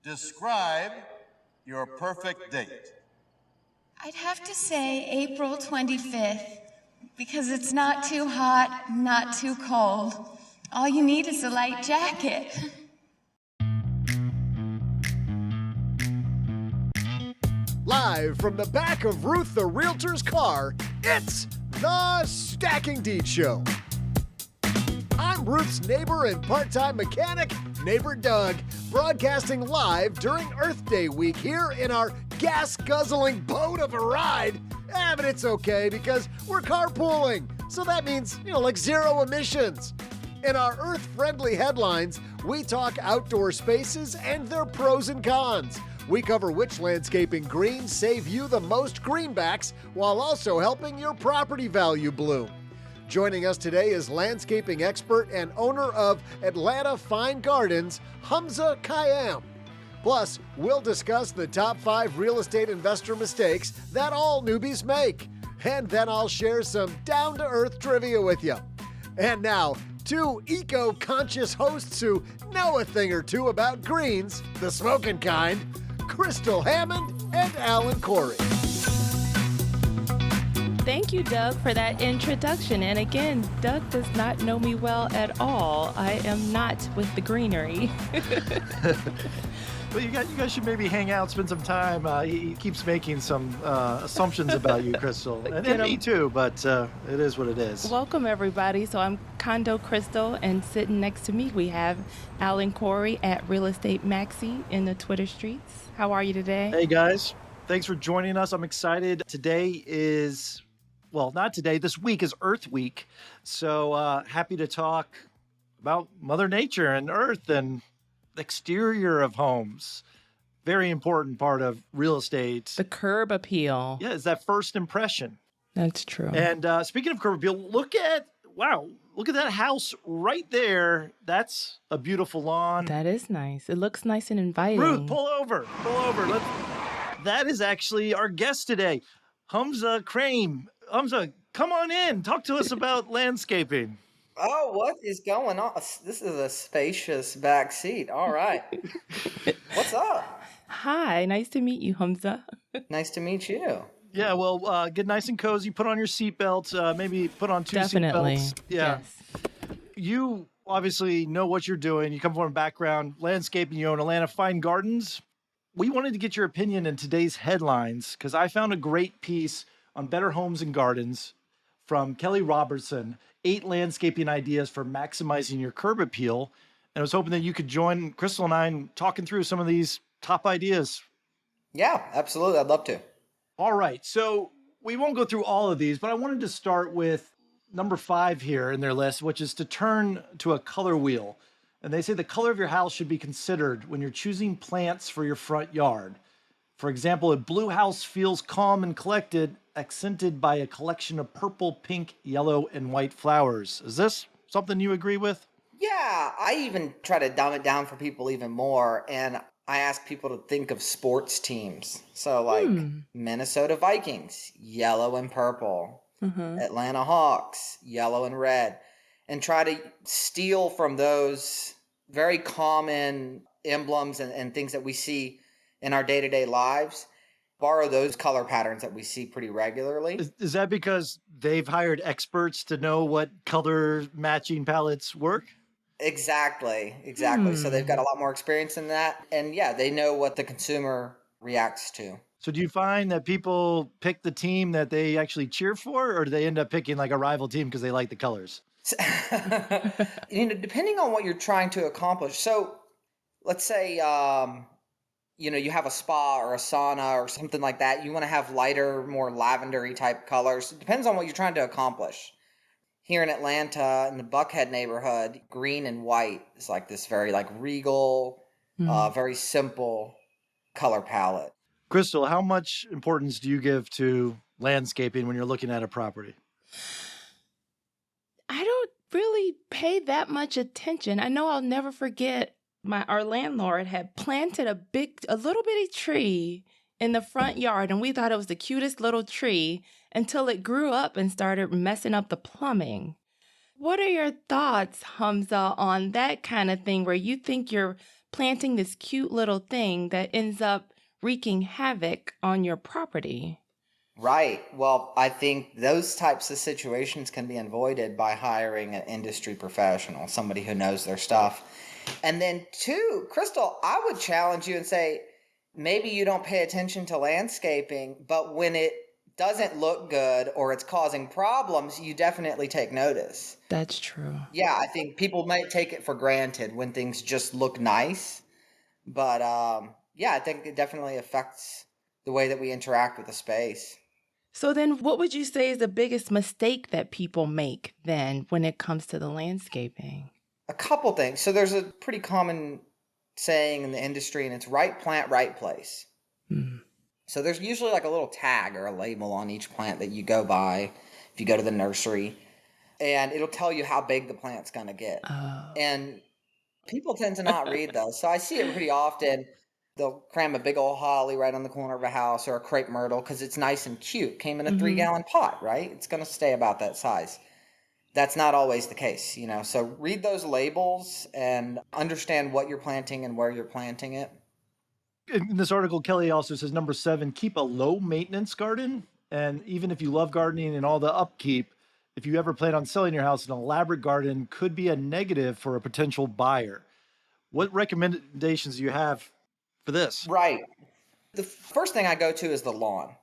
Describe your perfect date. I'd have to say April 25th, because it's not too hot, not too cold. All you need is a light jacket. Live from the back of Ruth the Realtor's car, it's the Stacking Deed Show. I'm Ruth's neighbor and part-time mechanic, Neighbor Doug, broadcasting live during Earth Day week here in our gas-guzzling boat of a ride. But it's okay because we're carpooling, so that means, like zero emissions. In our Earth-friendly headlines, we talk outdoor spaces and their pros and cons. We cover which landscaping greens save you the most greenbacks while also helping your property value bloom. Joining us today is landscaping expert and owner of Atlanta Fine Gardens, Hamzah Khraim. Plus, we'll discuss the top 5 real estate investor mistakes that all newbies make. And then I'll share some down-to-earth trivia with you. And now, 2 eco-conscious hosts who know a thing or two about greens, the smoking kind, Crystal Hammond and Alan Corey. Thank you, Doug, for that introduction. And again, Doug does not know me well at all. I am not with the greenery. Well, you guys should maybe hang out, spend some time. He keeps making some assumptions about you, Crystal. And me too, but it is what it is. Welcome, everybody. So I'm Condo Crystal, and sitting next to me, we have Alan Corey at Real Estate Maxi in the Twitter streets. How are you today? Hey, guys. Thanks for joining us. I'm excited. Today is... Well, not today. This week is Earth Week. So happy to talk about Mother Nature and Earth and the exterior of homes. Very important part of real estate. The curb appeal. Yeah, it's that first impression. That's true. And speaking of curb appeal, look at that house right there. That's a beautiful lawn. That is nice. It looks nice and inviting. Ruth, pull over. That is actually our guest today, Hamzah Khraim. Humzah, come on in. Talk to us about landscaping. Oh, what is going on? This is a spacious back seat. All right. What's up? Hi, nice to meet you, Humzah. Nice to meet you. Yeah, well, get nice and cozy. Put on your seatbelts. Maybe put on 2 Definitely. seatbelts. Yeah. Yes. You obviously know what you're doing. You come from a background, landscaping. You own Atlanta Fine Gardens. We wanted to get your opinion in today's headlines because I found a great piece on Better Homes and Gardens from Kelly Robertson, 8 landscaping ideas for maximizing your curb appeal. And I was hoping that you could join Crystal and I in talking through some of these top ideas. Yeah, absolutely. I'd love to. All right. So we won't go through all of these, but I wanted to start with number 5 here in their list, which is to turn to a color wheel. And they say the color of your house should be considered when you're choosing plants for your front yard. For example, a blue house feels calm and collected, accented by a collection of purple, pink, yellow, and white flowers. Is this something you agree with? Yeah, I even try to dumb it down for people even more. And I ask people to think of sports teams. So like Minnesota Vikings, yellow and purple. Atlanta Hawks, yellow and red. And try to steal from those very common emblems and things that we see in our day-to-day lives, borrow those color patterns that we see pretty regularly. Is that because they've hired experts to know what color matching palettes work? Exactly. So they've got a lot more experience in that. And yeah, they know what the consumer reacts to. So do you find that people pick the team that they actually cheer for, or do they end up picking like a rival team because they like the colors? Depending on what you're trying to accomplish. So let's say, you have a spa or a sauna or something like that. You want to have lighter, more lavender-y type colors. It depends on what you're trying to accomplish. Here in Atlanta, in the Buckhead neighborhood, green and white is like this very regal, very simple color palette. Crystal, how much importance do you give to landscaping when you're looking at a property? I don't really pay that much attention. I know I'll never forget our landlord had planted a little bitty tree in the front yard, and we thought it was the cutest little tree until it grew up and started messing up the plumbing. What are your thoughts, Humzah, on that kind of thing where you think you're planting this cute little thing that ends up wreaking havoc on your property. Right. Well, I think those types of situations can be avoided by hiring an industry professional, somebody who knows their stuff. And then two, Crystal, I would challenge you and say, maybe you don't pay attention to landscaping, but when it doesn't look good or it's causing problems, you definitely take notice. That's true. Yeah, I think people might take it for granted when things just look nice. But yeah, I think it definitely affects the way that we interact with the space. So then what would you say is the biggest mistake that people make then when it comes to the landscaping? A couple things. So there's a pretty common saying in the industry, and it's right plant, right place. So there's usually like a little tag or a label on each plant that you go by if you go to the nursery, and it'll tell you how big the plant's going to get. And people tend to not read those. So I see it pretty often. They'll cram a big old holly right on the corner of a house or a crepe myrtle because it's nice and cute. Came in a 3-gallon pot, right? It's going to stay about that size. That's not always the case, you know. So read those labels and understand what you're planting and where you're planting it. In this article, Kelly also says, number 7, keep a low maintenance garden. And even if you love gardening and all the upkeep, if you ever plan on selling your house, an elaborate garden could be a negative for a potential buyer. What recommendations do you have for this? Right. The first thing I go to is the lawn.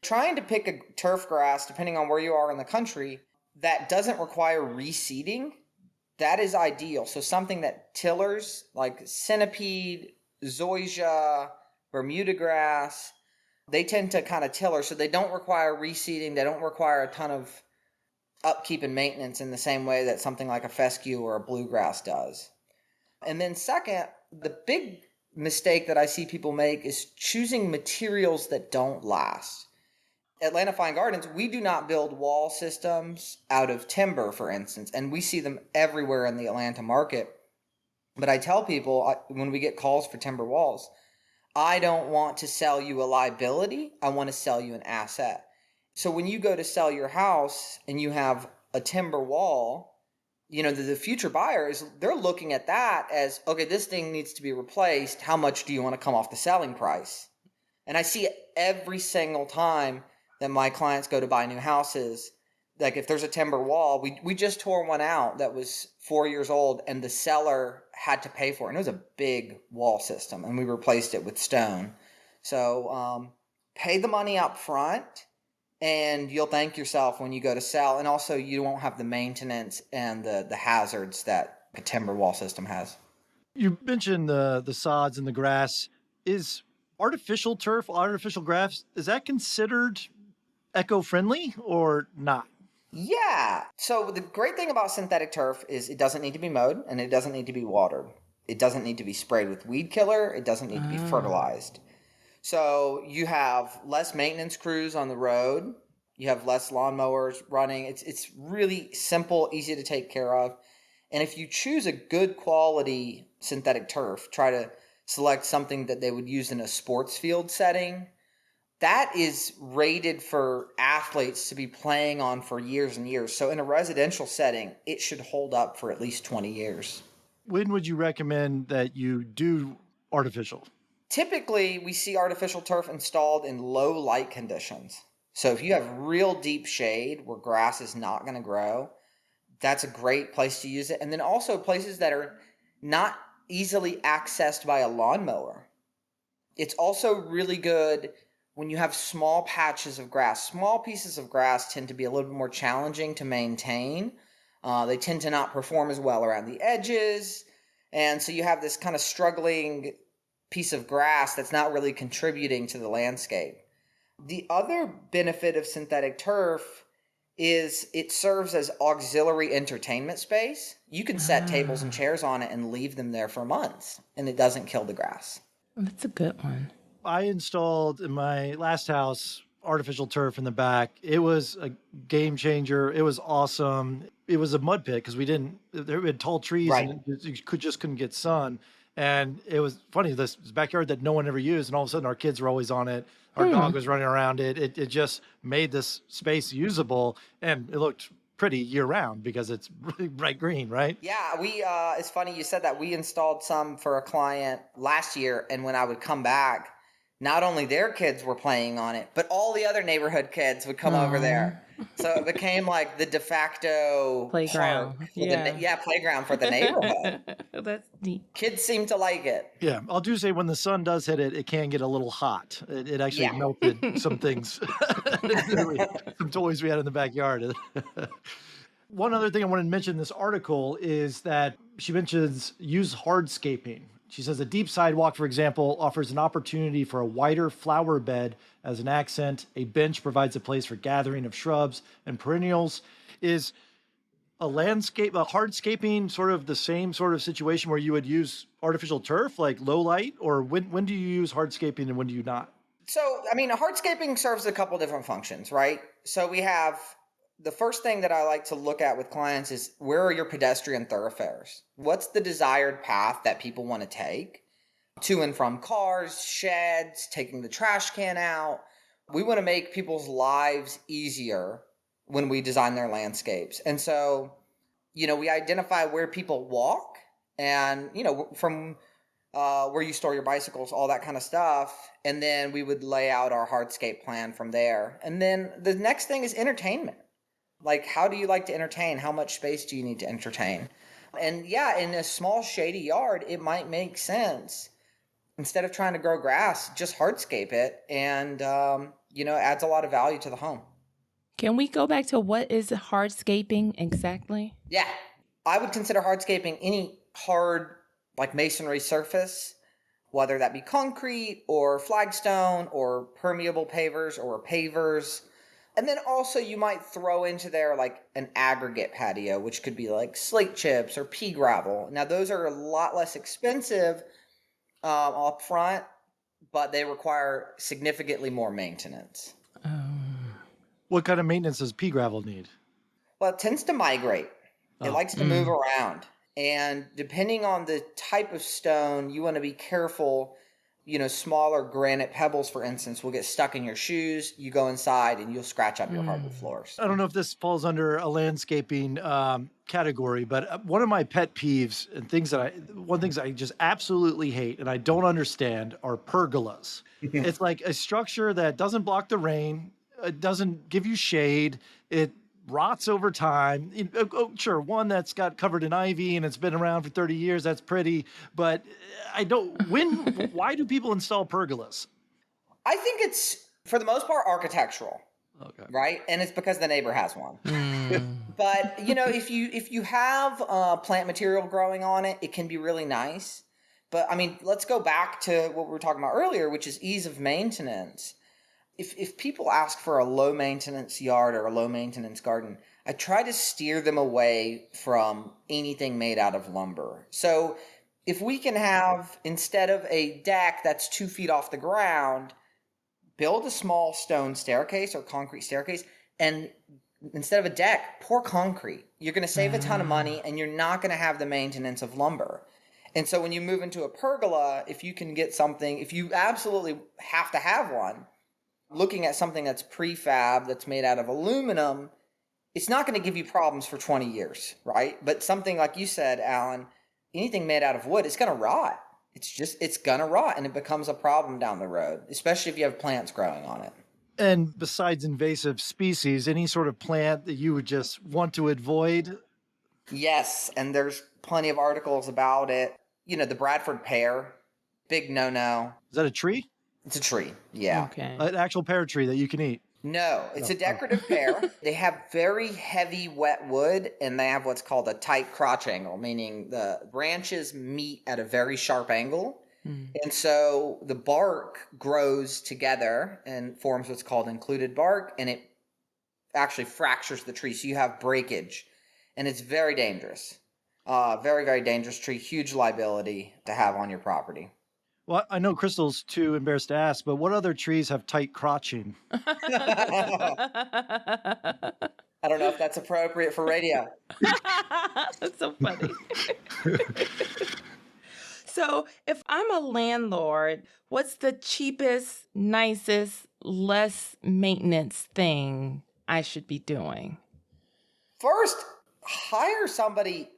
Trying to pick a turf grass, depending on where you are in the country, that doesn't require reseeding, that is ideal. So something that tillers like centipede, zoysia, Bermuda grass, they tend to kind of tiller, so they don't require reseeding. They don't require a ton of upkeep and maintenance in the same way that something like a fescue or a bluegrass does. And then second, the big mistake that I see people make is choosing materials that don't last. Atlanta Fine Gardens, we do not build wall systems out of timber, for instance, and we see them everywhere in the Atlanta market. But I tell people when we get calls for timber walls, I don't want to sell you a liability. I want to sell you an asset. So when you go to sell your house and you have a timber wall, you know, the future buyers, they're looking at that as, okay, this thing needs to be replaced. How much do you want to come off the selling price? And I see it every single time that my clients go to buy new houses. Like if there's a timber wall, we just tore one out that was 4 years old and the seller had to pay for it. And it was a big wall system and we replaced it with stone. So pay the money up front and you'll thank yourself when you go to sell. And also you won't have the maintenance and the hazards that a timber wall system has. You mentioned the sods and the grass. Is artificial turf, artificial grass, is that considered eco-friendly or not? Yeah. So the great thing about synthetic turf is it doesn't need to be mowed and it doesn't need to be watered. It doesn't need to be sprayed with weed killer. It doesn't need to be fertilized. So you have less maintenance crews on the road. You have less lawnmowers running. It's really simple, easy to take care of. And if you choose a good quality synthetic turf, try to select something that they would use in a sports field setting, that is rated for athletes to be playing on for years and years. So in a residential setting, it should hold up for at least 20 years. When would you recommend that you do artificial? Typically, we see artificial turf installed in low light conditions. So if you have real deep shade where grass is not going to grow, that's a great place to use it. And then also places that are not easily accessed by a lawnmower. It's also really good when you have small patches of grass. Small pieces of grass tend to be a little bit more challenging to maintain. They tend to not perform as well around the edges. And so you have this kind of struggling piece of grass that's not really contributing to the landscape. The other benefit of synthetic turf is it serves as auxiliary entertainment space. You can set tables and chairs on it and leave them there for months, and it doesn't kill the grass. That's a good one. I installed in my last house artificial turf in the back. It was a game changer. It was awesome. It was a mud pit because there had tall trees and you couldn't get sun. And it was funny, this backyard that no one ever used, and all of a sudden our kids were always on it. Our dog was running around it. It just made this space usable, and it looked pretty year round because it's really bright green, right? Yeah, it's funny you said that. We installed some for a client last year, and when I would come back, not only their kids were playing on it, but all the other neighborhood kids would come over there. So it became like the de facto Playground. park for playground for the neighborhood. That's neat. Kids seem to like it. Yeah, I'll do say when the sun does hit it, it can get a little hot. It actually melted some things, some toys we had in the backyard. One other thing I wanted to mention in this article is that she mentions use hardscaping. She says a deep sidewalk, for example, offers an opportunity for a wider flower bed as an accent. A bench provides a place for gathering of shrubs and perennials. Is a hardscaping sort of the same sort of situation where you would use artificial turf, like low light, or when do you use hardscaping and when do you not? So, I mean, hardscaping serves a couple different functions, right? So we have the first thing that I like to look at with clients is where are your pedestrian thoroughfares? What's the desired path that people want to take to and from cars, sheds, taking the trash can out? We want to make people's lives easier when we design their landscapes. And so, we identify where people walk and, from where you store your bicycles, all that kind of stuff. And then we would lay out our hardscape plan from there. And then the next thing is entertainment. Like, how do you like to entertain? How much space do you need to entertain? And in a small shady yard, it might make sense. Instead of trying to grow grass, just hardscape it. And, adds a lot of value to the home. Can we go back to what is hardscaping exactly? Yeah. I would consider hardscaping any hard, like masonry surface, whether that be concrete or flagstone or permeable pavers or pavers. And then also you might throw into there like an aggregate patio, which could be like slate chips or pea gravel. Now those are a lot less expensive up front, but they require significantly more maintenance. What kind of maintenance does pea gravel need? Well, it tends to migrate. It likes to move around. And depending on the type of stone, you want to be careful. Smaller granite pebbles, for instance, will get stuck in your shoes. You go inside and you'll scratch up your hardwood floors. I don't know if this falls under a landscaping category, but one of my pet peeves and things that I just absolutely hate and I don't understand are pergolas. It's like a structure that doesn't block the rain. It doesn't give you shade. It rots over time. Sure, one that's got covered in ivy and it's been around for 30 years, that's pretty. But why do people install pergolas? I think it's, for the most part, architectural. Okay. Right? And it's because the neighbor has one. But, if you have plant material growing on it, it can be really nice. But, I mean, let's go back to what we were talking about earlier, which is ease of maintenance. If people ask for a low-maintenance yard or a low-maintenance garden, I try to steer them away from anything made out of lumber. So if we can have, instead of a deck that's 2 feet off the ground, build a small stone staircase or concrete staircase, and instead of a deck, pour concrete. You're going to save a ton of money, and you're not going to have the maintenance of lumber. And so when you move into a pergola, if you can get something, if you absolutely have to have one, looking at something that's prefab, that's made out of aluminum, it's not going to give you problems for 20 years, right? But something like you said, Alan, anything made out of wood, it's going to rot. It's going to rot, and it becomes a problem down the road, especially if you have plants growing on it. And besides invasive species, any sort of plant that you would just want to avoid? Yes, and there's plenty of articles about it. The Bradford pear, big no-no. Is that a tree? It's a tree, yeah. Okay. An actual pear tree that you can eat? No, it's a decorative pear. They have very heavy wet wood, and they have what's called a tight crotch angle, meaning the branches meet at a very sharp angle. And so the bark grows together and forms what's called included bark, and it actually fractures the tree. So you have breakage, and it's very dangerous. Very, very dangerous tree, huge liability to have on your property. Well, I know Crystal's too embarrassed to ask, but what other trees have tight crotching? I don't know if that's appropriate for radio. That's so funny. So if I'm a landlord, what's the cheapest, nicest, less maintenance thing I should be doing? First, hire somebody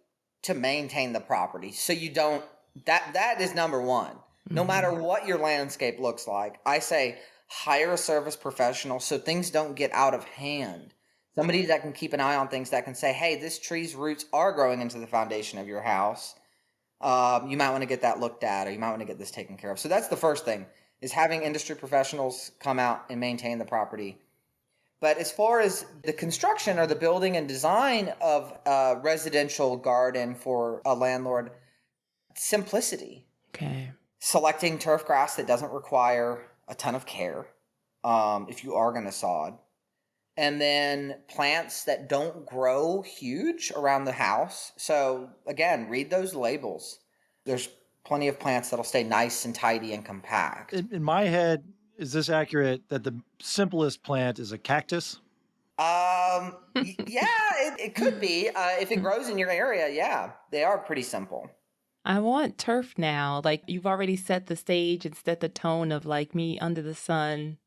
to maintain the property so you don't, that is number one. No matter what your landscape looks like, I say hire a service professional so things don't get out of hand. Somebody that can keep an eye on things, that can say, hey, this tree's roots are growing into the foundation of your house. You might want to get that looked at, or you might want to get this taken care of. So that's the first thing, is having industry professionals come out and maintain the property. But as far as the construction or the building and design of a residential garden for a landlord, simplicity. Okay. Selecting turf grass that doesn't require a ton of care if you are going to sod. And then plants that don't grow huge around the house. So again, read those labels. There's plenty of plants that'll stay nice and tidy and compact. In my head, is this accurate that the simplest plant is a cactus? Yeah, it could be. If it grows in your area, yeah, they are pretty simple. I want turf now. Like, you've already set the stage and set the tone of like me under the sun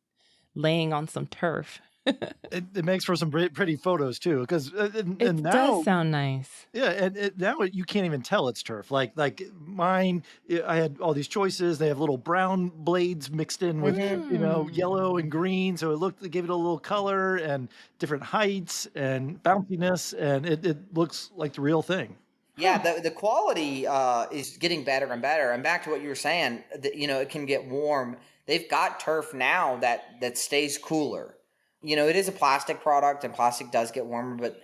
laying on some turf. It makes for some pretty photos too, because It now does sound nice. yeah, and now you can't even tell it's turf. Like mine, I had all these choices. They have little brown blades mixed in with yellow and green, so it gave it a little color and different heights and bounciness, and it looks like the real thing. Yeah, the quality is getting better and better. And back to what you were saying, it can get warm. They've got turf now that stays cooler. It is a plastic product, and plastic does get warmer, but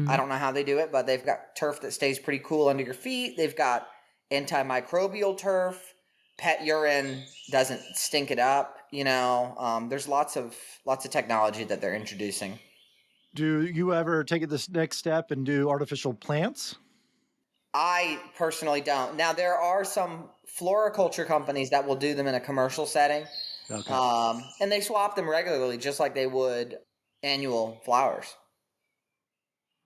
I don't know how they do it. But they've got turf that stays pretty cool under your feet. They've got antimicrobial turf. Pet urine doesn't stink it up. There's lots of technology that they're introducing. Do you ever take it this next step and do artificial plants? I personally don't. Now, there are some floriculture companies that will do them in a commercial setting. Okay. And they swap them regularly, just like they would annual flowers.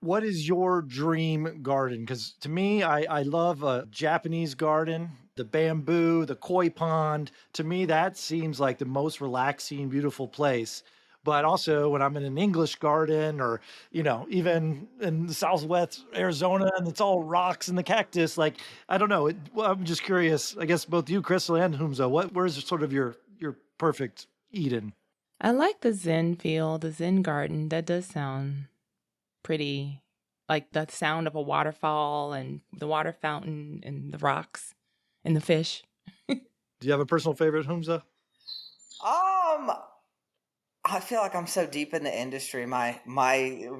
What is your dream garden? Because to me, I love a Japanese garden, the bamboo, the koi pond. To me, that seems like the most relaxing, beautiful place. But also when I'm in an English garden or, even in Southwest Arizona and it's all rocks and the cactus, like, I don't know. I'm just curious, I guess both you, Crystal, and Humzah, where's sort of your perfect Eden? I like the Zen feel, the Zen garden. That does sound pretty, like the sound of a waterfall and the water fountain and the rocks and the fish. Do you have a personal favorite, Humzah? I feel like I'm so deep in the industry. My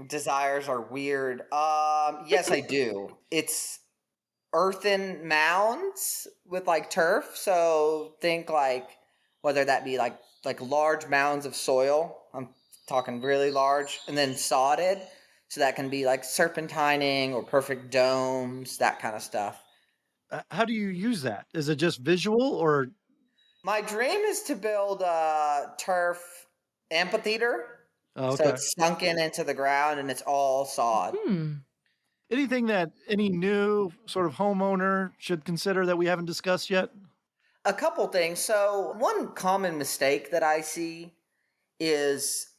desires are weird. Yes, I do. It's earthen mounds with like turf. So think like, whether that be like large mounds of soil. I'm talking really large, and then sodded. So that can be like serpentining or perfect domes, that kind of stuff. How do you use that? Is it just visual or? My dream is to build a turf amphitheater. Oh, okay. So it's sunken into the ground and it's all sod. Anything that any new sort of homeowner should consider that we haven't discussed yet? A couple things. So one common mistake that I see is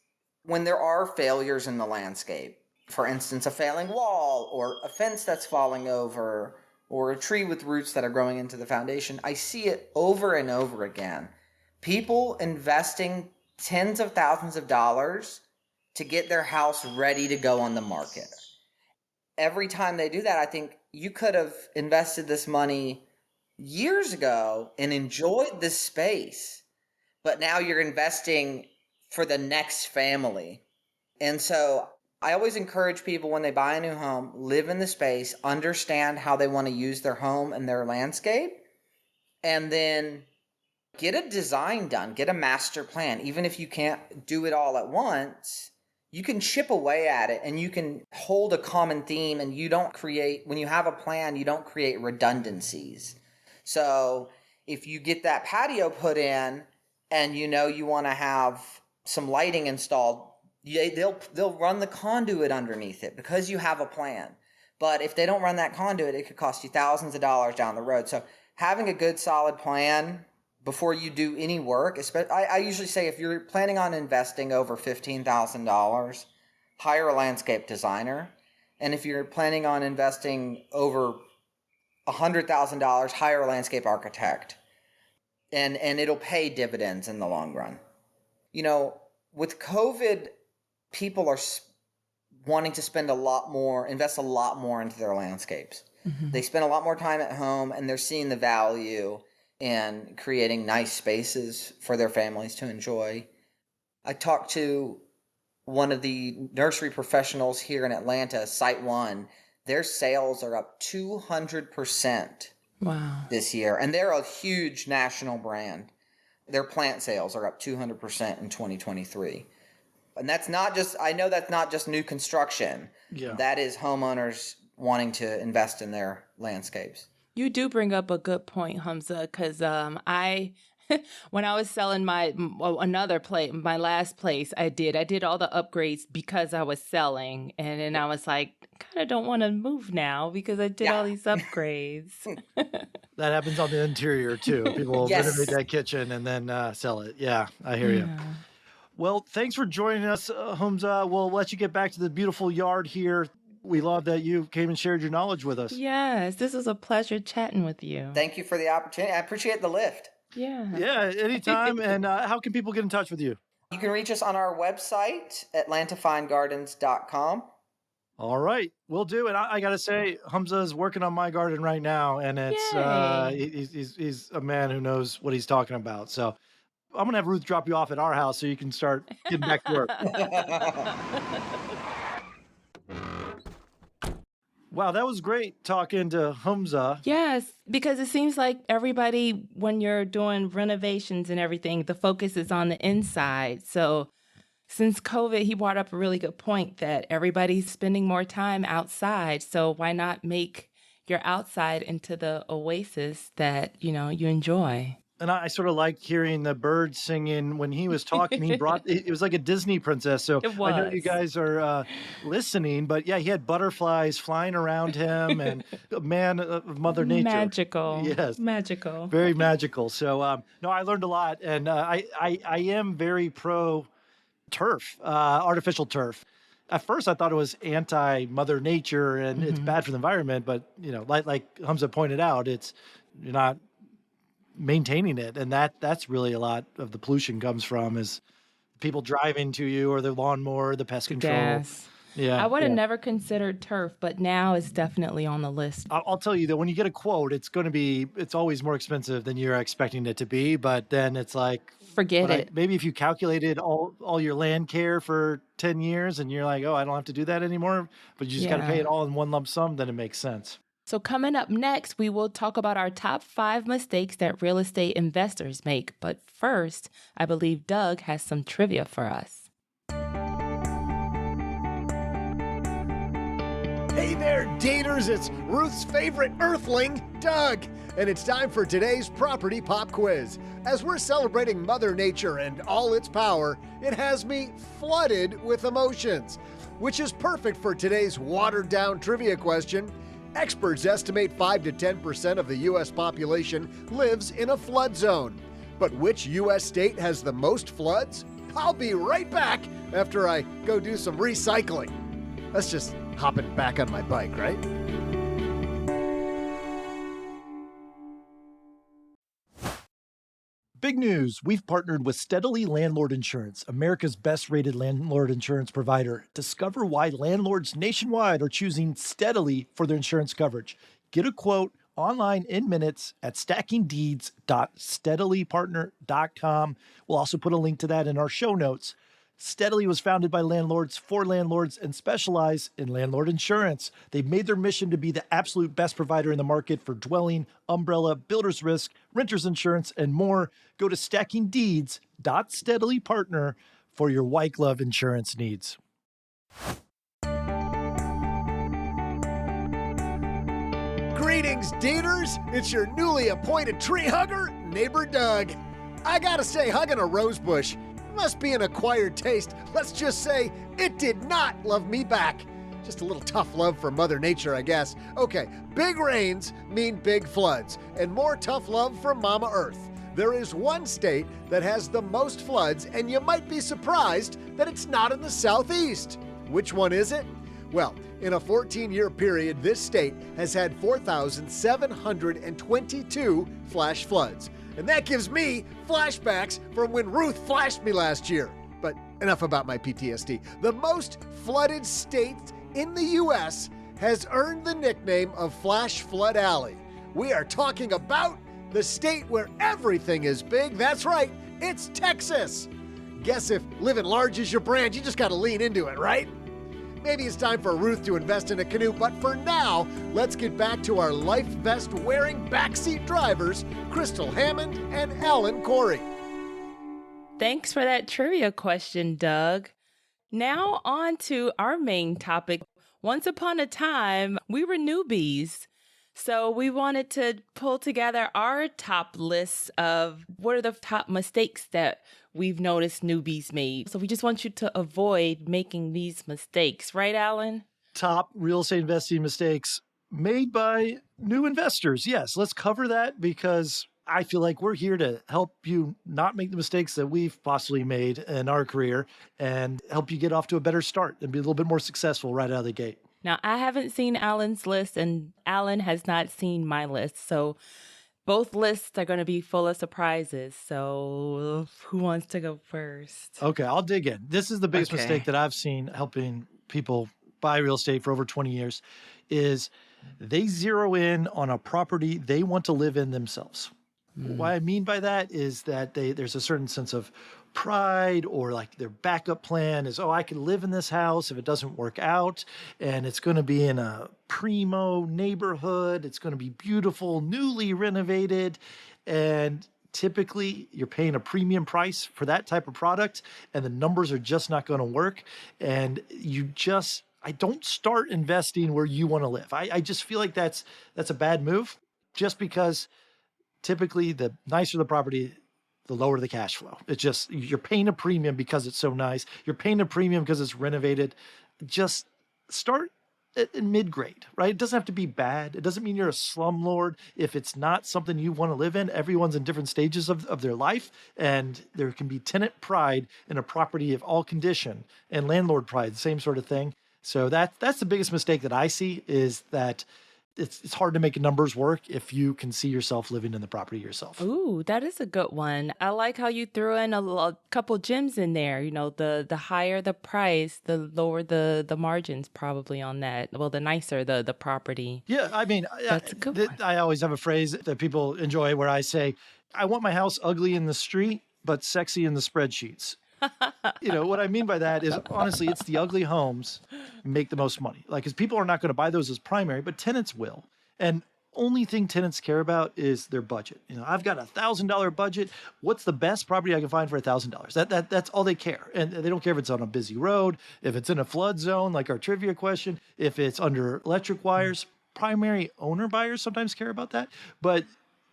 when there are failures in the landscape. For instance, a failing wall or a fence that's falling over or a tree with roots that are growing into the foundation. I see it over and over again. People investing tens of thousands of dollars to get their house ready to go on the market. Every time they do that, I think you could have invested this money years ago and enjoyed this space, but now you're investing for the next family. And so I always encourage people when they buy a new home, live in the space, understand how they want to use their home and their landscape, and then get a design done, get a master plan. Even if you can't do it all at once, you can chip away at it and you can hold a common theme, and when you have a plan, you don't create redundancies. So if you get that patio put in and you want to have some lighting installed, they'll run the conduit underneath it because you have a plan. But if they don't run that conduit, it could cost you thousands of dollars down the road. So having a good solid plan before you do any work, I usually say if you're planning on investing over $15,000, hire a landscape designer. And if you're planning on investing over $100,000, hire a landscape architect. And it'll pay dividends in the long run. You know, with COVID, people are wanting to spend invest a lot more into their landscapes. Mm-hmm. They spend a lot more time at home, and they're seeing the value in creating nice spaces for their families to enjoy. I talked to one of the nursery professionals here in Atlanta, Site One. Their sales are up 200% this year, and they're a huge national brand. Their plant sales are up 200% in 2023. And that's not just, I know that's not just new construction. Yeah. That is homeowners wanting to invest in their landscapes. You do bring up a good point, Humzah, because when I was selling my last place, I did all the upgrades because I was selling. And then I was like, kind of don't want to move now because I did all these upgrades. That happens on the interior too. People renovate that kitchen and then sell it. Yeah, I hear you. Well, thanks for joining us, Humzah. We'll let you get back to the beautiful yard here. We love that you came and shared your knowledge with us. Yes, this was a pleasure chatting with you. Thank you for the opportunity. I appreciate the lift. Yeah, anytime. And how can people get in touch with you? You can reach us on our website, atlantafinegardens.com. All right, we'll do. And I got to say, Humzah is working on my garden right now, and it's he's a man who knows what he's talking about. So I'm going to have Ruth drop you off at our house so you can start getting back to work. Wow, that was great talking to Humzah. Yes, because it seems like everybody, when you're doing renovations and everything, the focus is on the inside. So since COVID, he brought up a really good point that everybody's spending more time outside. So why not make your outside into the oasis that, you enjoy? And I sort of liked hearing the birds singing when he was talking. He it was like a Disney princess. So I know you guys are listening, but yeah, he had butterflies flying around him and a man of Mother Nature. Magical. Yes. Magical. Very magical. So, no, I learned a lot. And I am very pro turf, artificial turf. At first, I thought it was anti-Mother Nature and it's bad for the environment. But, like Humzah pointed out, you're not maintaining it, and that's really a lot of the pollution comes from is people driving to you or the lawnmower, the pest control. Yes. Yeah, I would have never considered turf, but now it's definitely on the list. I'll tell you that when you get a quote, it's always more expensive than you're expecting it to be, but then it's like forget it. Maybe if you calculated all your land care for 10 years and you're like, oh, I don't have to do that anymore, but you just got to pay it all in one lump sum, then it makes sense. So coming up next, we will talk about our top 5 mistakes that real estate investors make. But first, I believe Doug has some trivia for us. Hey there, daters. It's Ruth's favorite earthling, Doug. And it's time for today's Property Pop Quiz. As we're celebrating Mother Nature and all its power, it has me flooded with emotions, which is perfect for today's watered-down trivia question. Experts estimate 5 to 10% of the U.S. population lives in a flood zone. But which U.S. state has the most floods? I'll be right back after I go do some recycling. That's just hopping back on my bike, right? Big news. We've partnered with Steadily Landlord Insurance, America's best-rated landlord insurance provider. Discover why landlords nationwide are choosing Steadily for their insurance coverage. Get a quote online in minutes at stackingdeeds.steadilypartner.com. We'll also put a link to that in our show notes. Steadily was founded by landlords for landlords and specialize in landlord insurance. They've made their mission to be the absolute best provider in the market for dwelling, umbrella, builder's risk, renter's insurance, and more. Go to stackingdeeds.steadilypartner for your white glove insurance needs. Greetings, daters. It's your newly appointed tree hugger, Neighbor Doug. I gotta say, hugging a rose bush must be an acquired taste. Let's just say it did not love me back. Just a little tough love for Mother Nature, I guess. Okay, big rains mean big floods, and more tough love from Mama Earth. There is one state that has the most floods, and you might be surprised that it's not in the Southeast. Which one is it? Well, in a 14-year period, this state has had 4,722 flash floods. And that gives me flashbacks from when Ruth flashed me last year. But enough about my PTSD. The most flooded state in the U.S. has earned the nickname of Flash Flood Alley. We are talking about the state where everything is big. That's right, it's Texas. Guess if living large is your brand, you just got to lean into it, right? Maybe it's time for Ruth to invest in a canoe, but for now, let's get back to our life vest wearing backseat drivers, Crystal Hammond and Alan Corey. Thanks for that trivia question, Doug. Now on to our main topic. Once upon a time, we were newbies. So we wanted to pull together our top lists of what are the top mistakes that we've noticed newbies made. So we just want you to avoid making these mistakes. Right, Alan? Top real estate investing mistakes made by new investors. Yes, let's cover that because I feel like we're here to help you not make the mistakes that we've possibly made in our career and help you get off to a better start and be a little bit more successful right out of the gate. Now, I haven't seen Alan's list and Alan has not seen my list. So both lists are going to be full of surprises. So who wants to go first? Okay, I'll dig in. This is the biggest mistake that I've seen helping people buy real estate for over 20 years is they zero in on a property they want to live in themselves. What I mean by that is that there's a certain sense of pride or like their backup plan is, oh, I can live in this house if it doesn't work out and it's going to be in a primo neighborhood. It's going to be beautiful, newly renovated. And typically you're paying a premium price for that type of product and the numbers are just not going to work. And I don't start investing where you want to live. I just feel like that's a bad move just because typically the nicer the property, the lower the cash flow. It's just, you're paying a premium because it's so nice. You're paying a premium because it's renovated. Just start in mid-grade, right? It doesn't have to be bad. It doesn't mean you're a slumlord. If it's not something you want to live in, everyone's in different stages of their life. And there can be tenant pride in a property of all condition and landlord pride, same sort of thing. So that's the biggest mistake that I see is that it's hard to make numbers work if you can see yourself living in the property yourself. Ooh, that is a good one. I like how you threw in a couple gems in there. You know, the higher the price, the lower the margins probably on that. Well, the nicer the property. Yeah, I mean, that's a good one. I always have a phrase that people enjoy where I say, I want my house ugly in the street, but sexy in the spreadsheets. You know, what I mean by that is, honestly, it's the ugly homes make the most money. Like, because people are not going to buy those as primary, but tenants will. And only thing tenants care about is their budget. You know, I've got $1,000 budget. What's the best property I can find for $1,000? That's all they care. And they don't care if it's on a busy road, if it's in a flood zone, like our trivia question, if it's under electric wires. Primary owner buyers sometimes care about that. But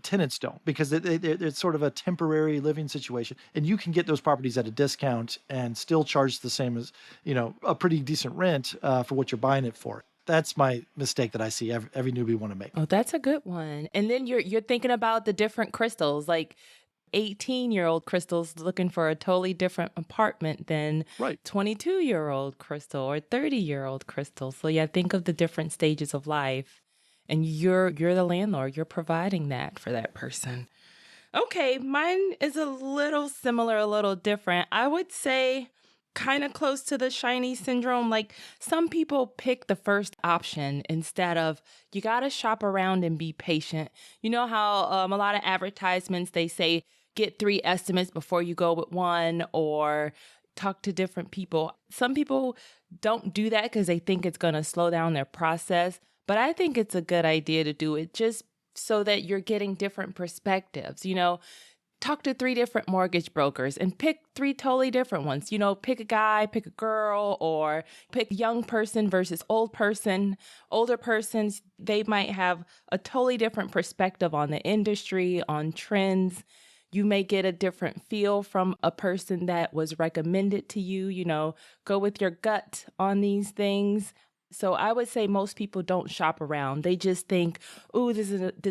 tenants don't, because it's sort of a temporary living situation, and you can get those properties at a discount and still charge the same as, you know, a pretty decent rent for what you're buying it for. That's my mistake that I see every newbie want to make. Oh, that's a good one. And then you're thinking about the different crystals, like 18-year-old crystals looking for a totally different apartment than 22-year-old crystal or 30-year-old crystal. So yeah, think of the different stages of life. And you're the landlord. You're providing that for that person. Okay, mine is a little similar, a little different. I would say kind of close to the shiny syndrome. Like some people pick the first option instead of, you got to shop around and be patient. You know how a lot of advertisements, they say, get 3 estimates before you go with one, or talk to different people. Some people don't do that because they think it's going to slow down their process. But I think it's a good idea to do it just so that you're getting different perspectives. You know, talk to 3 different mortgage brokers and pick 3 totally different ones. You know, pick a guy, pick a girl, or pick young person versus old person. Older persons, they might have a totally different perspective on the industry, on trends. You may get a different feel from a person that was recommended to you. You know, go with your gut on these things. So I would say most people don't shop around. They just think, "Ooh, this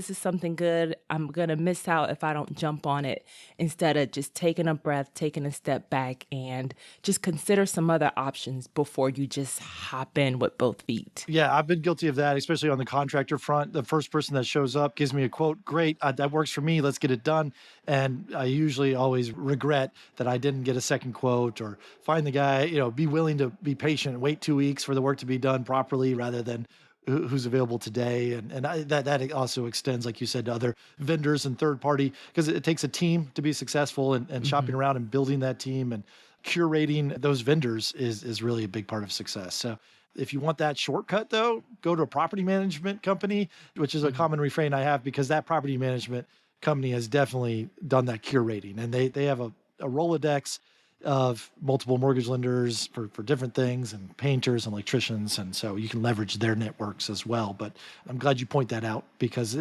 is something good. I'm going to miss out if I don't jump on it," instead of just taking a breath, taking a step back, and just consider some other options before you just hop in with both feet. Yeah, I've been guilty of that, especially on the contractor front. The first person that shows up gives me a quote. Great, that works for me. Let's get it done. And I usually always regret that I didn't get a second quote, or find the guy, be willing to be patient and wait 2 weeks for the work to be done properly rather than who's available today. That also extends, like you said, to other vendors and third party, because it takes a team to be successful, and shopping around and building that team and curating those vendors is really a big part of success. So if you want that shortcut, though, go to a property management company, which is a common refrain I have, because that property management company has definitely done that curating. And they have a Rolodex of multiple mortgage lenders for different things, and painters and electricians. And so you can leverage their networks as well. But I'm glad you point that out, because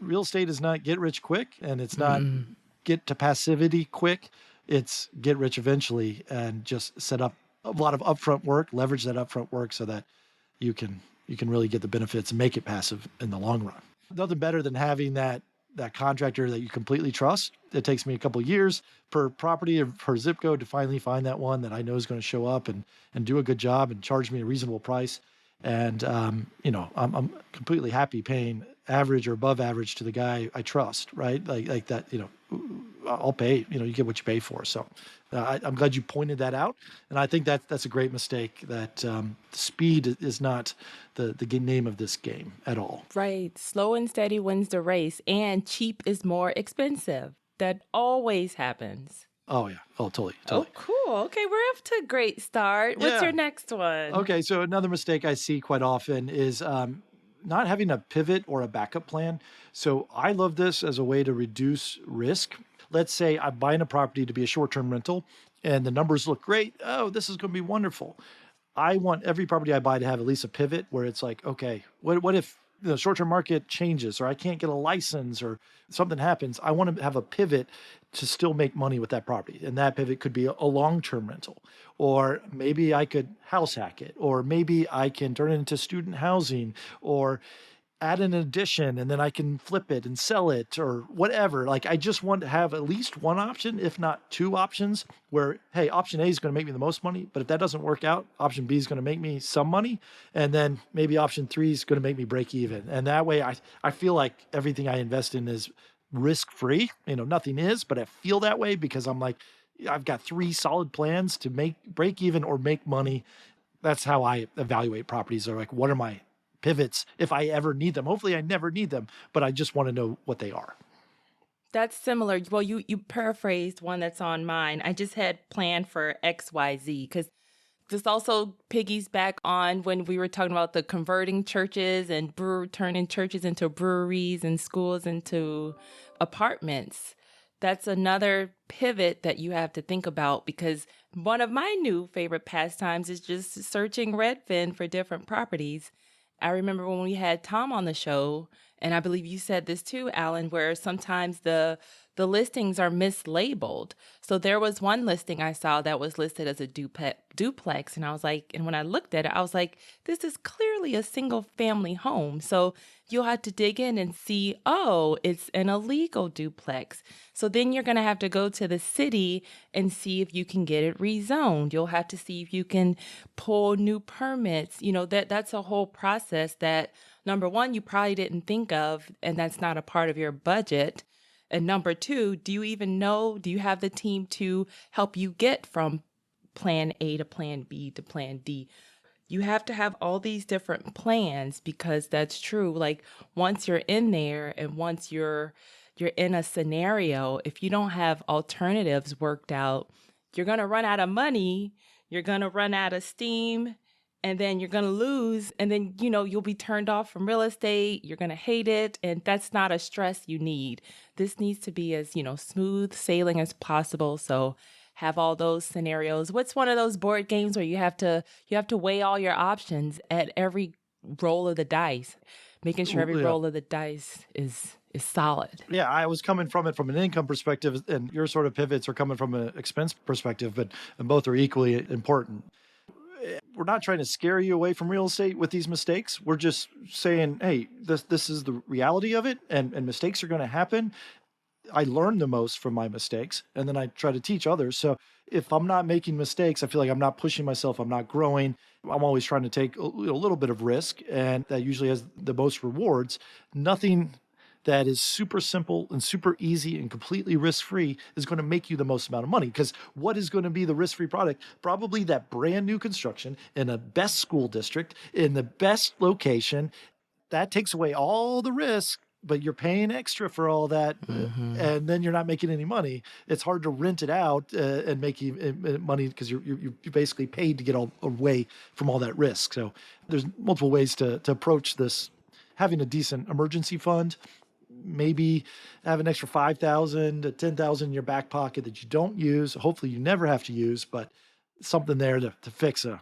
real estate is not get rich quick, and it's not get to passivity quick. It's get rich eventually, and just set up a lot of upfront work, leverage that upfront work so that you can really get the benefits and make it passive in the long run. Nothing better than having that contractor that you completely trust. It takes me a couple of years per property or per zip code to finally find that one that I know is going to show up and do a good job and charge me a reasonable price. And, I'm completely happy paying average or above average to the guy I trust, right? Like that, I'll pay, you get what you pay for. So I'm glad you pointed that out. And I think that's a great mistake, that speed is not the name of this game at all. Right. Slow and steady wins the race, and cheap is more expensive. That always happens. Oh, yeah. Oh, totally. Oh, cool. Okay, we're off to a great start. What's your next one? Okay, so another mistake I see quite often is not having a pivot or a backup plan. So I love this as a way to reduce risk. Let's say I'm buying a property to be a short-term rental, and the numbers look great. Oh, this is going to be wonderful. I want every property I buy to have at least a pivot where it's like, okay, what if the short-term market changes, or I can't get a license, or something happens? I want to have a pivot to still make money with that property. And that pivot could be a long-term rental, or maybe I could house hack it, or maybe I can turn it into student housing, or add an addition and then I can flip it and sell it, or whatever. Like, I just want to have at least one option, if not two options, where, hey, option A is going to make me the most money, but if that doesn't work out, option B is going to make me some money. And then maybe option 3 is going to make me break even. And that way I feel like everything I invest in is risk-free. Nothing is, but I feel that way because I'm like, I've got 3 solid plans to break even or make money. That's how I evaluate properties. Or like, what are my pivots if I ever need them? Hopefully I never need them, but I just want to know what they are. That's similar. Well, you paraphrased one that's on mine. I just had planned for XYZ, because this also piggies back on when we were talking about the converting churches and turning churches into breweries and schools into apartments. That's another pivot that you have to think about, because one of my new favorite pastimes is just searching Redfin for different properties. I remember when we had Tom on the show, and I believe you said this too, Alan, where sometimes the listings are mislabeled. So there was one listing I saw that was listed as a duplex, and I was like, and when I looked at it, I was like, this is clearly a single family home. So you'll have to dig in and see, oh, it's an illegal duplex. So then you're going to have to go to the city and see if you can get it rezoned. You'll have to see if you can pull new permits. That's a whole process that, number one, you probably didn't think of, and that's not a part of your budget. And number 2, do you have the team to help you get from plan A to plan B to plan D? You have to have all these different plans, because that's true. Like, once you're in there and once you're in a scenario, if you don't have alternatives worked out, you're going to run out of money, you're going to run out of steam, and then you're going to lose, and then, you'll be turned off from real estate. You're going to hate it, and that's not a stress you need. This needs to be as, smooth sailing as possible. So have all those scenarios. What's one of those board games where you have to weigh all your options at every roll of the dice, making sure every roll of the dice is solid? Yeah, I was coming from it from an income perspective, and your sort of pivots are coming from an expense perspective, but both are equally important. we're not trying to scare you away from real estate with these mistakes. We're just saying, hey, this is the reality of it, and mistakes are going to happen. I learn the most from my mistakes, and then I try to teach others. So if I'm not making mistakes, I feel like I'm not pushing myself, I'm not growing. I'm always trying to take a little bit of risk, and that usually has the most rewards. Nothing that is super simple and super easy and completely risk-free is going to make you the most amount of money. Because what is going to be the risk-free product? Probably that brand new construction in the best school district, in the best location. That takes away all the risk, but you're paying extra for all that, and then you're not making any money. It's hard to rent it out and make money because you're basically paid to get away from all that risk. So there's multiple ways to approach this. Having a decent emergency fund, maybe have an extra $5,000 to $10,000 in your back pocket that you don't use. Hopefully you never have to use, but something there to fix a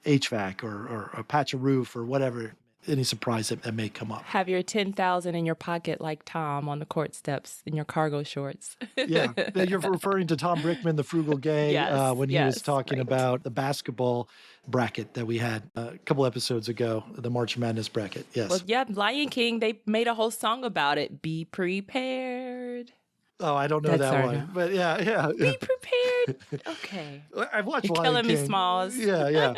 HVAC or a patch of roof or whatever, any surprise that may come up. Have your $10,000 in your pocket like Tom on the court steps in your cargo shorts. Yeah, you're referring to Tom Brickman, the frugal gay, when he was talking about the basketball bracket that we had a couple episodes ago, the March Madness bracket. Yes. Well, yeah, Lion King, they made a whole song about it. Be prepared. Oh, I don't know that one. But yeah. Be prepared. Okay. I've watched You're Lion killing King. me, Smalls. Yeah.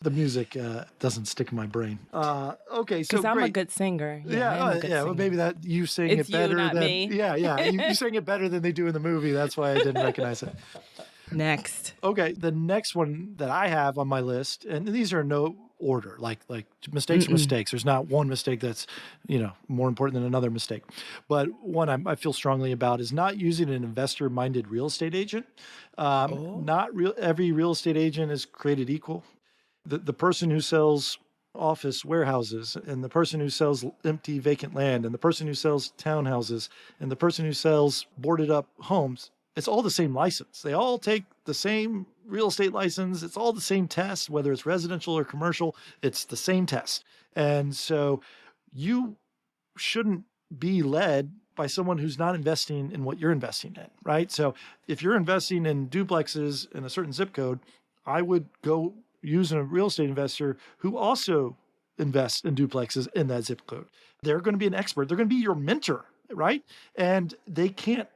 The music doesn't stick in my brain. Okay, so because I'm a good singer. Yeah, well, maybe that you sing it better you, not than me. Yeah. You sing it better than they do in the movie. That's why I didn't recognize it. Next. Okay, the next one that I have on my list, and these are no order, like mistakes are mistakes. There's not one mistake that's more important than another mistake. But one I feel strongly about is not using an investor-minded real estate agent. Every real estate agent is created equal. The person who sells office warehouses, and the person who sells empty vacant land, and the person who sells townhouses, and the person who sells boarded up homes, it's all the same license. They all take the same real estate license. It's all the same test, whether it's residential or commercial, it's the same test. And so you shouldn't be led by someone who's not investing in what you're investing in, right? So if you're investing in duplexes in a certain zip code, I would go using a real estate investor who also invests in duplexes in that zip code. They're going to be an expert. They're going to be your mentor, right? And they can't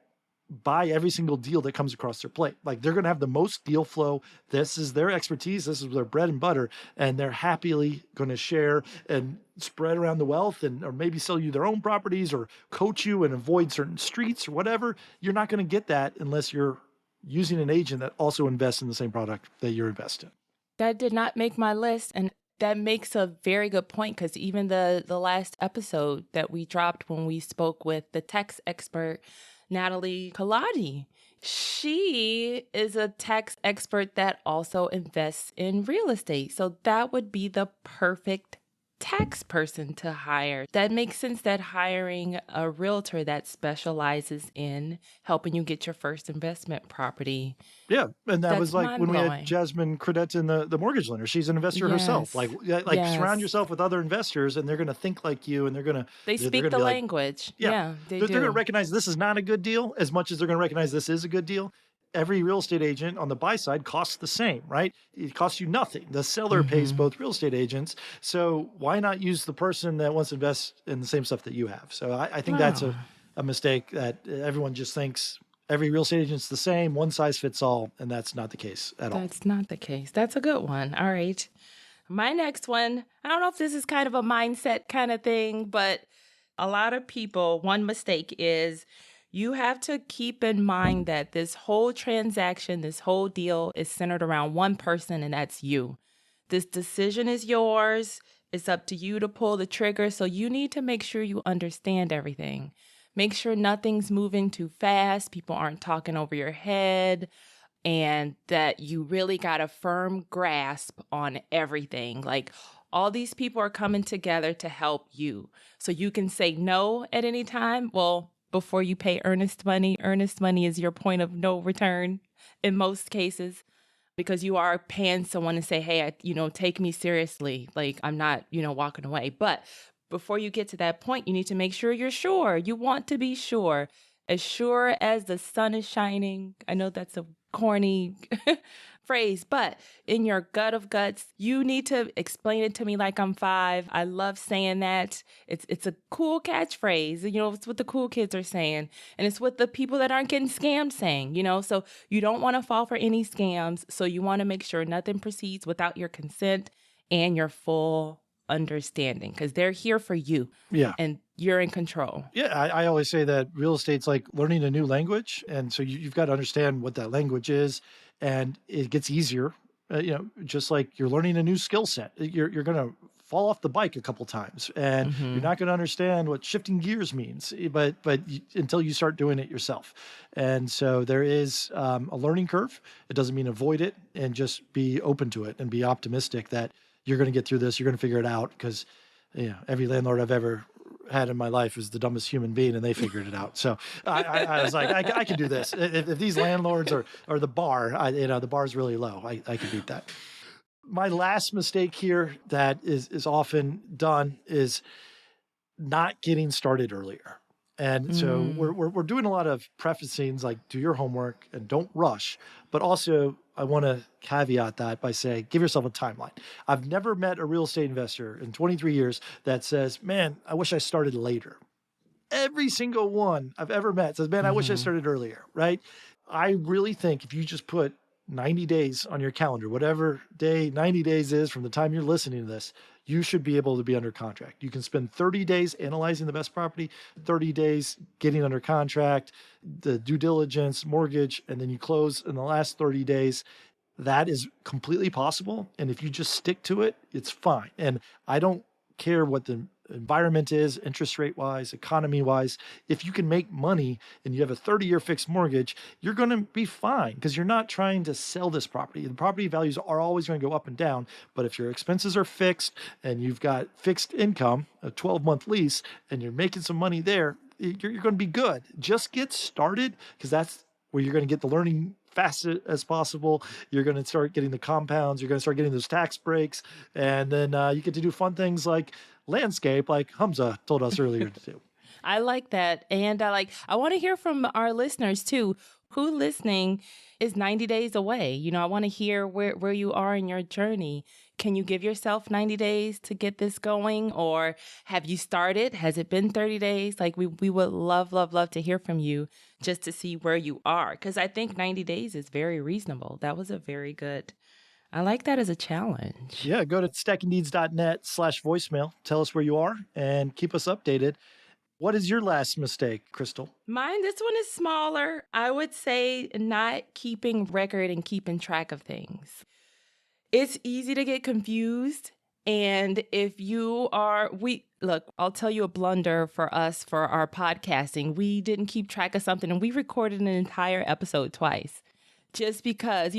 buy every single deal that comes across their plate. Like, they're going to have the most deal flow. This is their expertise. This is their bread and butter. And they're happily going to share and spread around the wealth, or maybe sell you their own properties or coach you and avoid certain streets or whatever. You're not going to get that unless you're using an agent that also invests in the same product that you're investing. That did not make my list, and that makes a very good point, because even the last episode that we dropped when we spoke with the tax expert, Natalie Kaladi, she is a tax expert that also invests in real estate. So that would be the perfect tax person to hire. That makes sense, that hiring a realtor that specializes in helping you get your first investment property. Yeah, and that was like when we had Jasmine Credette in the mortgage lender. She's an investor herself. Like surround yourself with other investors, and they're going to think like you, and they speak the language. They're going to recognize this is not a good deal as much as they're going to recognize this is a good deal. Every real estate agent on the buy side costs the same, right? It costs you nothing. The seller pays both real estate agents. So why not use the person that wants to invest in the same stuff that you have? So I think that's a mistake, that everyone just thinks every real estate agent's the same, one size fits all, and that's not the case at all. That's not the case. That's a good one. All right. My next one, I don't know if this is kind of a mindset kind of thing, but a lot of people, one mistake is you have to keep in mind that this whole transaction, this whole deal is centered around one person, and that's you. This decision is yours. It's up to you to pull the trigger. So you need to make sure you understand everything. Make sure nothing's moving too fast. People aren't talking over your head, and that you really got a firm grasp on everything. Like, all these people are coming together to help you. So you can say no at any time. Well, before you pay earnest money is your point of no return in most cases, because you are paying someone to say, hey, take me seriously. Like, I'm not, walking away. But before you get to that point, you need to make sure you're sure. You want to be sure as the sun is shining. I know that's a corny phrase, but in your gut of guts, you need to explain it to me like I'm 5. I love saying that. It's a cool catchphrase. You know, it's what the cool kids are saying. And it's what the people that aren't getting scammed saying, you know? So you don't want to fall for any scams. So you want to make sure nothing proceeds without your consent and your full understanding, because they're here for you. Yeah. And you're in control. Yeah, I always say that real estate's like learning a new language. And so you've got to understand what that language is. And it gets easier, just like you're learning a new skill set. You're going to fall off the bike a couple times, and you're not going to understand what shifting gears means, but until you start doing it yourself. And so there is a learning curve. It doesn't mean avoid it, and just be open to it and be optimistic that you're going to get through this. You're going to figure it out, because every landlord I've ever had in my life is the dumbest human being, and they figured it out. So I was like, I can do this. If these landlords are the bar, the bar's really low. I can beat that. My last mistake here that is often done is not getting started earlier. And so we're doing a lot of prefacings like do your homework and don't rush. But also I want to caveat that by saying, give yourself a timeline. I've never met a real estate investor in 23 years that says, man, I wish I started later. Every single one I've ever met says, man, I wish I started earlier, right? I really think if you just put 90 days on your calendar, whatever day 90 days is from the time you're listening to this, you should be able to be under contract. You can spend 30 days analyzing the best property, 30 days getting under contract, the due diligence, mortgage, and then you close in the last 30 days. That is completely possible. And if you just stick to it, it's fine. And I don't care what the environment is, interest rate wise, economy wise. If you can make money and you have a 30-year fixed mortgage, you're going to be fine, because you're not trying to sell this property. The property values are always going to go up and down. But if your expenses are fixed and you've got fixed income, a 12-month lease, and you're making some money there, you're going to be good. Just get started, because that's where you're going to get the learning fast as possible. You're going to start getting the compounds. You're going to start getting those tax breaks. And then you get to do fun things like landscape, like Hamzah told us earlier to do. I like that. And I want to hear from our listeners too. Who listening is 90 days away? I want to hear where you are in your journey. Can you give yourself 90 days to get this going? Or have you started? Has it been 30 days? We would love, love, love to hear from you just to see where you are. Because I think 90 days is very reasonable. That was a very good, I like that as a challenge. Yeah, go to stackingdeeds.net/voicemail. Tell us where you are and keep us updated. What is your last mistake, Crystal? Mine, this one is smaller. I would say not keeping record and keeping track of things. It's easy to get confused. And if you are, I'll tell you a blunder for us for our podcasting. We didn't keep track of something and we recorded an entire episode twice just because,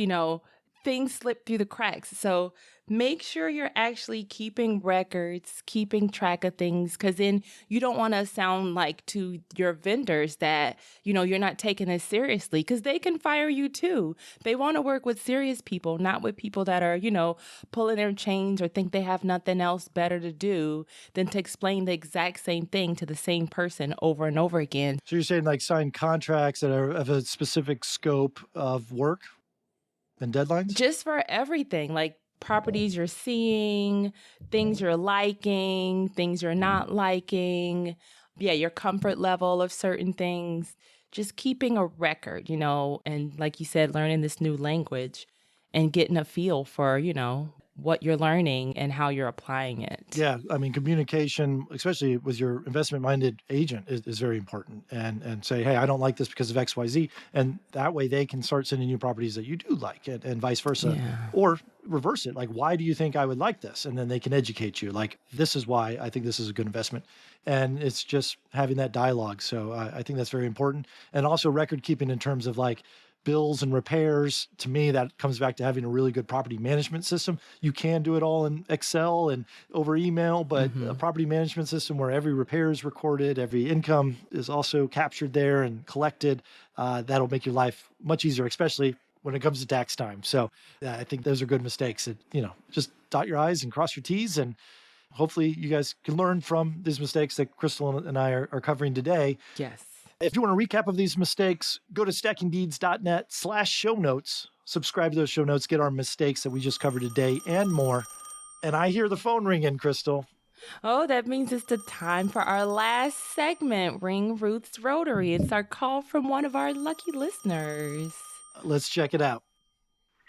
things slip through the cracks. So make sure you're actually keeping records, keeping track of things, because then you don't want to sound like to your vendors that, you're not taking this seriously, because they can fire you too. They want to work with serious people, not with people that are, pulling their chains or think they have nothing else better to do than to explain the exact same thing to the same person over and over again. So you're saying like sign contracts that are of a specific scope of work and deadlines? Just for everything, like properties you're seeing, things you're liking, things you're not liking, your comfort level of certain things. Just keeping a record, and like you said, learning this new language and getting a feel for, what you're learning and how you're applying it. Yeah, I mean, communication, especially with your investment-minded agent, is very important. And say, hey, I don't like this because of X, Y, Z. And that way they can start sending you properties that you do like, and vice versa. Yeah. Or reverse it. Like, why do you think I would like this? And then they can educate you. Like, this is why I think this is a good investment. And it's just having that dialogue. So I think that's very important. And also record keeping in terms of like bills and repairs. To me, that comes back to having a really good property management system. You can do it all in Excel and over email, but a property management system where every repair is recorded, every income is also captured there and collected, that'll make your life much easier, especially when it comes to tax time. So I think those are good mistakes. Just dot your I's and cross your T's, and hopefully you guys can learn from these mistakes that Crystal and I are covering today. Yes. If you want a recap of these mistakes, go to stackingdeeds.net/show notes. subscribe to those show notes, get our mistakes that we just covered today and more. And I hear the phone ringing, Crystal. Oh, that means it's the time for our last segment, Ring Ruth's Rotary. It's our call from one of our lucky listeners. Let's check it out.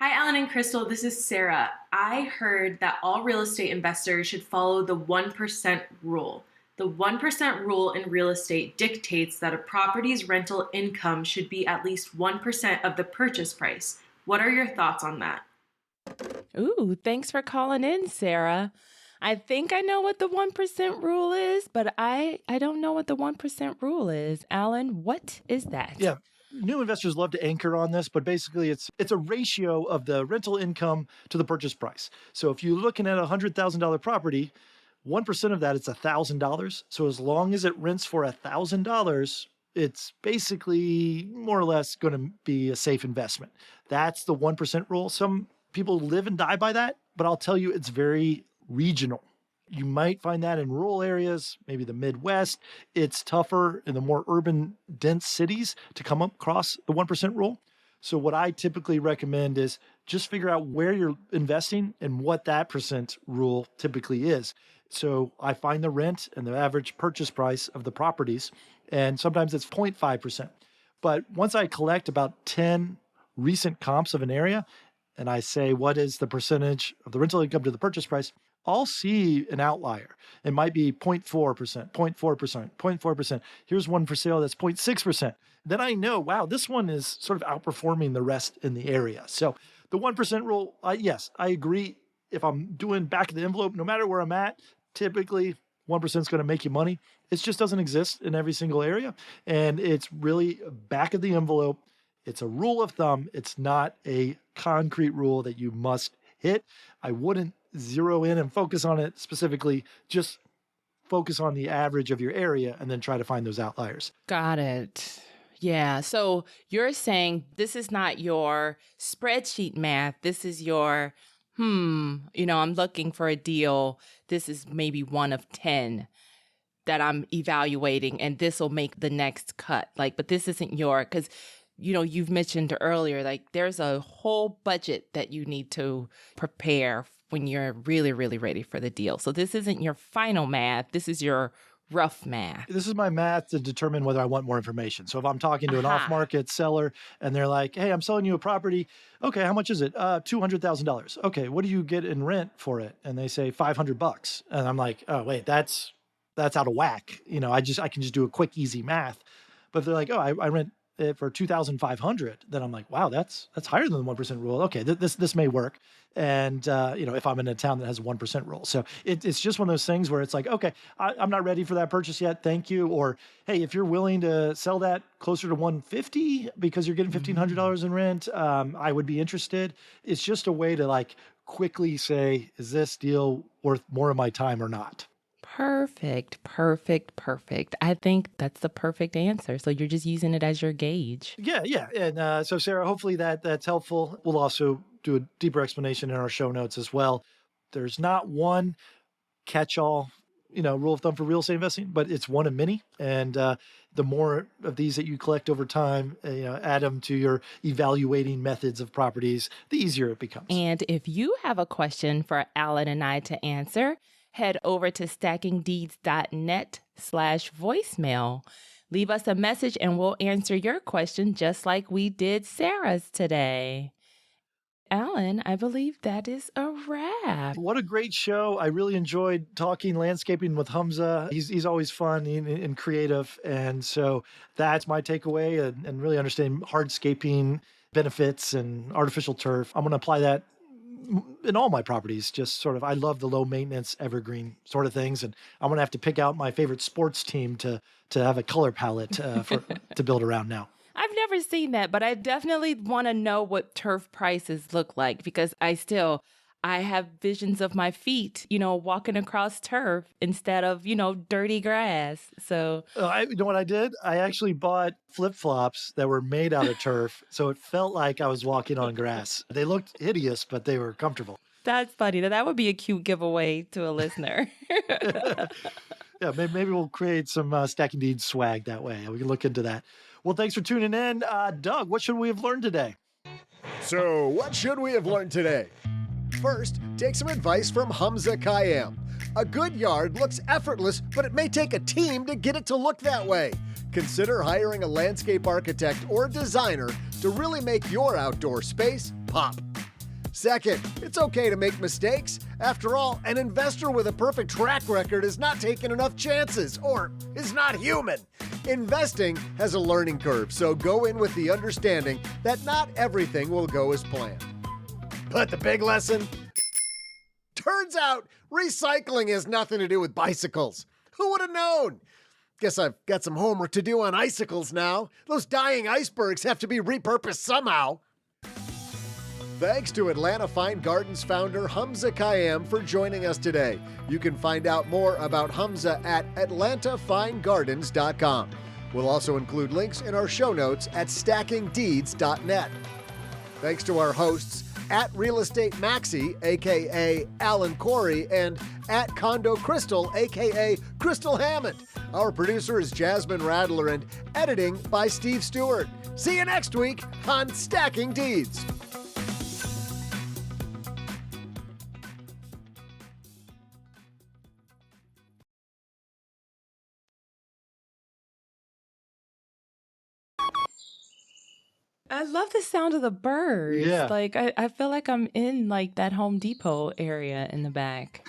Hi, Alan and Crystal. This is Sarah. I heard that all real estate investors should follow the 1% rule. The 1% rule in real estate dictates that a property's rental income should be at least 1% of the purchase price. What are your thoughts on that? Ooh, thanks for calling in, Sarah. I think I know what the 1% rule is, but I don't know what the 1% rule is. Alan, what is that? Yeah. New investors love to anchor on this, but basically it's a ratio of the rental income to the purchase price. So if you're looking at a $100,000 property, 1% of that is $1,000. So as long as it rents for $1,000, it's basically more or less going to be a safe investment. That's the 1% rule. Some people live and die by that, but I'll tell you it's very regional. You might find that in rural areas, maybe the Midwest. It's tougher in the more urban, dense cities to come across the 1% rule. So what I typically recommend is just figure out where you're investing and what that percent rule typically is. So I find the rent and the average purchase price of the properties, and sometimes it's 0.5%. But once I collect about 10 recent comps of an area, and I say, what is the percentage of the rental income to the purchase price? I'll see an outlier. It might be 0.4%, 0.4%, 0.4%. Here's one for sale that's 0.6%. Then I know, wow, this one is sort of outperforming the rest in the area. So the 1% rule, yes, I agree. If I'm doing back of the envelope, no matter where I'm at, typically 1% is going to make you money. It just doesn't exist in every single area. And it's really back of the envelope. It's a rule of thumb. It's not a concrete rule that you must hit. I wouldn't zero in and focus on it specifically. Just focus on the average of your area and then try to find those outliers. Got it. Yeah. So you're saying this is not your spreadsheet math. This is your, I'm looking for a deal. This is maybe one of 10 that I'm evaluating, and this will make the next cut. But this isn't because you've mentioned earlier, there's a whole budget that you need to prepare when you're really, really ready for the deal. So this isn't your final math. This is your rough math. This is my math to determine whether I want more information. So if I'm talking to an off-market seller and they're like, hey, I'm selling you a property. Okay, how much is it? $200,000. Okay, what do you get in rent for it? And they say $500. And I'm like, oh, wait, that's out of whack. I can just do a quick, easy math. But if they're like, oh, I rent it for $2,500, then I'm like, wow, that's higher than the 1% rule. Okay, this may work. And if I'm in a town that has a 1% rule. So it's just one of those things where it's like, okay, I'm not ready for that purchase yet. Thank you. Or, hey, if you're willing to sell that closer to $150 because you're getting $1,500 in rent, I would be interested. It's just a way to quickly say, is this deal worth more of my time or not? Perfect. I think that's the perfect answer. So you're just using it as your gauge. Yeah. And so, Sarah, hopefully that's helpful. We'll also do a deeper explanation in our show notes as well. There's not one catch-all, rule of thumb for real estate investing, but it's one of many. And the more of these that you collect over time, add them to your evaluating methods of properties, the easier it becomes. And if you have a question for Alan and I to answer, head over to stackingdeeds.net/voicemail. Leave us a message and we'll answer your question just like we did Sarah's today. Alan, I believe that is a wrap. What a great show. I really enjoyed talking landscaping with Humzah. He's always fun and creative. And so that's my takeaway and really understanding hardscaping benefits and artificial turf. I'm going to apply that in all my properties, just sort of, I love the low maintenance evergreen sort of things. And I'm going to have to pick out my favorite sports team to have a color palette to build around now. I've never seen that, but I definitely want to know what turf prices look like because I have visions of my feet, walking across turf instead of, dirty grass. So, you know what I did? I actually bought flip-flops that were made out of turf. So it felt like I was walking on grass. They looked hideous, but they were comfortable. That's funny. That would be a cute giveaway to a listener. Yeah, maybe we'll create some Stacking Deeds swag that way. We can look into that. Well, thanks for tuning in. Doug, what should we have learned today? So, what should we have learned today? First, take some advice from Hamzah Khraim. A good yard looks effortless, but it may take a team to get it to look that way. Consider hiring a landscape architect or designer to really make your outdoor space pop. Second, it's okay to make mistakes. After all, an investor with a perfect track record is not taking enough chances or is not human. Investing has a learning curve, so go in with the understanding that not everything will go as planned. But the big lesson? Turns out, recycling has nothing to do with bicycles. Who would have known? Guess I've got some homework to do on icicles now. Those dying icebergs have to be repurposed somehow. Thanks to Atlanta Fine Gardens founder Hamzah Khraim for joining us today. You can find out more about Humzah at atlantafinegardens.com. We'll also include links in our show notes at stackingdeeds.net. Thanks to our hosts at Real Estate Maxi, aka Alan Corey, and at Condo Crystal, aka Crystal Hammond. Our producer is Jasmine Radler and editing by Steve Stewart. See you next week on Stacking Deeds. I love the sound of the birds. Yeah. Like I feel like I'm in like that Home Depot area in the back.